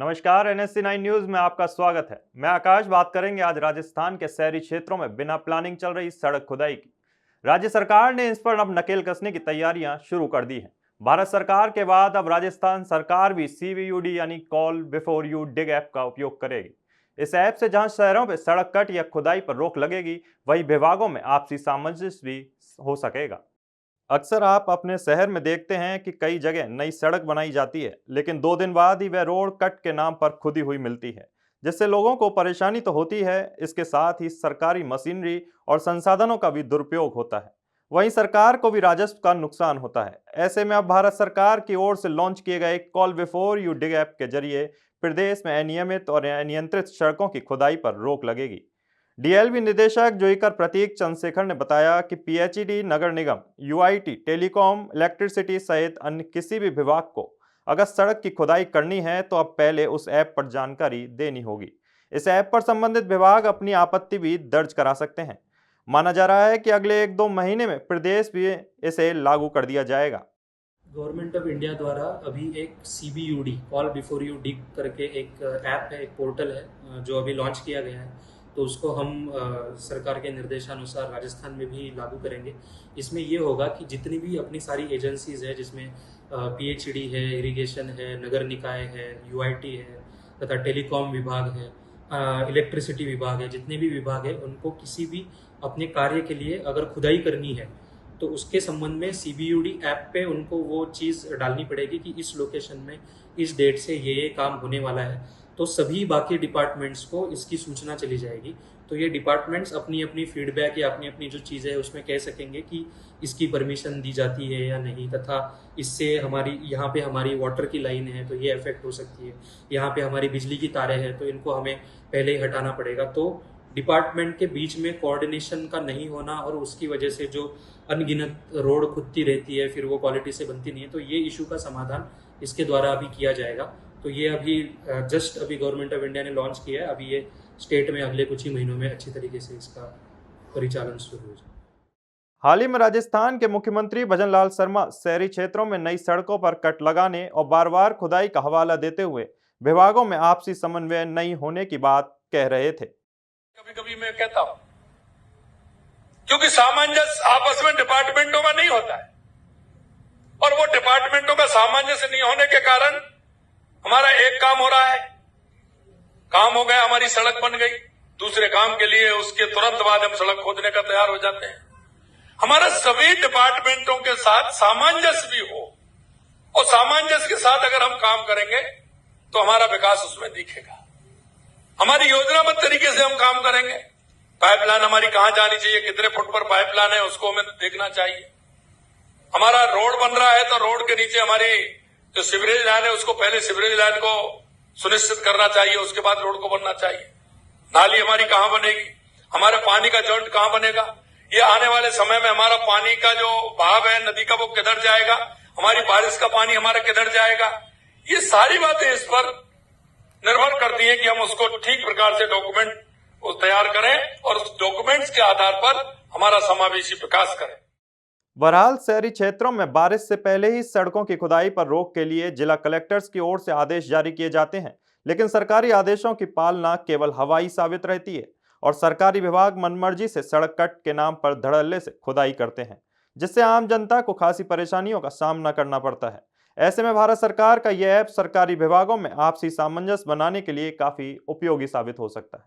नमस्कार, NSC9 news में आपका स्वागत है। मैं आकाश बात करेंगे आज राजस्थान के शहरी क्षेत्रों में बिना प्लानिंग चल रही सड़क खुदाई की। राज्य सरकार ने इस पर अब नकेल कसने की तैयारियां शुरू कर दी हैं। भारत सरकार के बाद अब राजस्थान सरकार भी CBUD यानी call before you dig app का उपयोग करेगी। इस ऐप से जहां शहरों पर सड़क कट या खुदाई पर रोक लगेगी, वहीं विभागों में आपसी सामंजस्य भी हो सकेगा। अक्सर आप अपने शहर में देखते हैं कि कई जगह नई सड़क बनाई जाती है, लेकिन 2 दिन बाद ही वह रोड कट के नाम पर खुदी हुई मिलती है, जिससे लोगों को परेशानी तो होती है, इसके साथ ही सरकारी मशीनरी और संसाधनों का भी दुरुपयोग होता है। वहीं सरकार को भी राजस्व का नुकसान होता है। ऐसे में अब भारत सरकार की ओर से लॉन्च किए गए call before you dig app के जरिए प्रदेश में अनियमित और अनियंत्रित सड़कों की खुदाई पर रोक लगेगी। DLV निदेशक जोईकर प्रतीक चंद्रशेखर ने बताया कि PHED, नगर निगम, UIT, टेलीकॉम, इलेक्ट्रिसिटी सहित अन्य किसी भी विभाग को अगर सड़क की खुदाई करनी है तो अब पहले उस ऐप पर जानकारी देनी होगी। इस ऐप पर संबंधित विभाग अपनी आपत्ति भी दर्ज करा सकते हैं। माना जा रहा है कि अगले 1-2 महीने में प्रदेश भी इसे लागू कर दिया जाएगा। गवर्नमेंट ऑफ इंडिया द्वारा अभी एक CBUD call before you dig करके एक ऐप है, एक पोर्टल है जो अभी लॉन्च किया गया है। तो उसको हम सरकार के निर्देशानुसार राजस्थान में भी लागू करेंगे। इसमें ये होगा कि जितनी भी अपनी सारी एजेंसीज है, जिसमें PHED है, इरिगेशन है, नगर निकाय है, UIT है तथा टेलीकॉम विभाग है, इलेक्ट्रिसिटी विभाग है, जितने भी विभाग है उनको किसी भी अपने कार्य के लिए अगर खुदाई करनी है तो उसके संबंध में CBUD ऐप पे उनको वो चीज़ डालनी पड़ेगी कि इस लोकेशन में इस डेट से ये काम होने वाला है। तो सभी बाकी डिपार्टमेंट्स को इसकी सूचना चली जाएगी। तो ये डिपार्टमेंट्स अपनी अपनी फीडबैक या अपनी अपनी जो चीज़ें है उसमें कह सकेंगे कि इसकी परमिशन दी जाती है या नहीं, तथा इससे हमारी यहाँ पे हमारी वाटर की लाइन है तो ये इफेक्ट हो सकती है, यहाँ पे हमारी बिजली की तारें हैं तो इनको हमें पहले ही हटाना पड़ेगा। तो डिपार्टमेंट के बीच में कोऑर्डिनेशन का नहीं होना और उसकी वजह से जो अनगिनत रोड खुदती रहती है, फिर वो क्वालिटी से बनती नहीं है, तो ये इशू का समाधान इसके द्वारा अभी किया जाएगा। तो ये अभी जस्ट अभी गवर्नमेंट ऑफ इंडिया ने लॉन्च किया है। अभी ये स्टेट में अगले कुछ ही महीनों में अच्छी तरीके से इसका परिचालन शुरू हो जाए। हाल ही में राजस्थान के मुख्यमंत्री भजनलाल शर्मा शहरी क्षेत्रों में नई सड़कों पर कट लगाने और बार-बार खुदाई का हवाला देते हुए विभागों में आपसी समन्वय नहीं होने की बात कह रहे थे। कभी-कभी मैं कहता हूं, क्योंकि सामंजस्य आपस में डिपार्टमेंटों में नहीं होता है और वो डिपार्टमेंटों का सामंजस्य नहीं होने के कारण हमारा एक काम हो रहा है, काम हो गया, हमारी सड़क बन गई, दूसरे काम के लिए उसके तुरंत बाद हम सड़क खोदने का तैयार हो जाते हैं। हमारा सभी डिपार्टमेंटों के साथ सामंजस्य भी हो और सामंजस्य के साथ अगर हम काम करेंगे तो हमारा विकास उसमें दिखेगा। हमारी योजनाबद्ध तरीके से हम काम करेंगे। पाइपलाइन हमारी कहां जानी चाहिए, कितने फुट पर पाइपलाइन है उसको हमें देखना चाहिए। हमारा रोड बन रहा है तो रोड के नीचे हमारी जो सीवरेज लाइन है उसको पहले सीवरेज लाइन को सुनिश्चित करना चाहिए, उसके बाद रोड को बनना चाहिए। नाली हमारी कहां बनेगी, हमारे पानी का जॉइंट कहां बनेगा, ये आने वाले समय में हमारा पानी का जो बहाव है नदी का वो किधर जाएगा, हमारी बारिश का पानी हमारा किधर जाएगा, ये सारी बातें इस पर निर्भर करती है कि हम उसको ठीक प्रकार से डॉक्यूमेंट तैयार करें और उस डॉक्यूमेंट्स के आधार पर हमारा समावेशी विकास करें। बहरहाल शहरी क्षेत्रों में बारिश से पहले ही सड़कों की खुदाई पर रोक के लिए जिला कलेक्टर्स की ओर से आदेश जारी किए जाते हैं, लेकिन सरकारी आदेशों की पालना केवल हवाई साबित रहती है और सरकारी विभाग मनमर्जी से सड़क कट के नाम पर धड़ल्ले से खुदाई करते हैं, जिससे आम जनता को खासी परेशानियों का सामना करना पड़ता है। ऐसे में भारत सरकार का यह ऐप सरकारी विभागों में आपसी सामंजस्य बनाने के लिए काफी उपयोगी साबित हो सकता है।